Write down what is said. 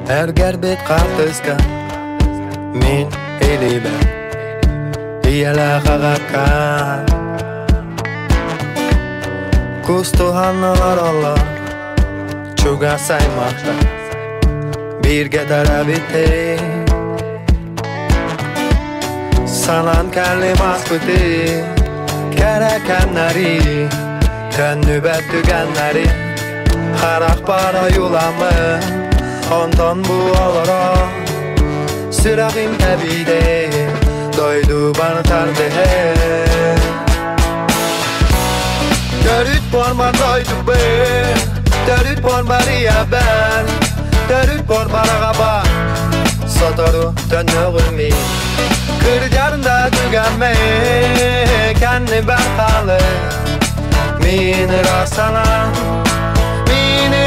Erger bet qartızka Min elibe Iyala qaqaqqa Kustuhanlar Allah Çuga saymakta Birge darabite Sanan kelimas kuti Kerekenleri Tennübet tügenleri Harak para yulamı Ondan bu alara Sürağım tebide Doydu bana tarbihe Dörüt porman doydu be Dörüt pormanı ya ben Dörüt pormanı qaba Sotoru dönüğümü Kırcarında tügenme Kendi ben kalı Mini rasana Mini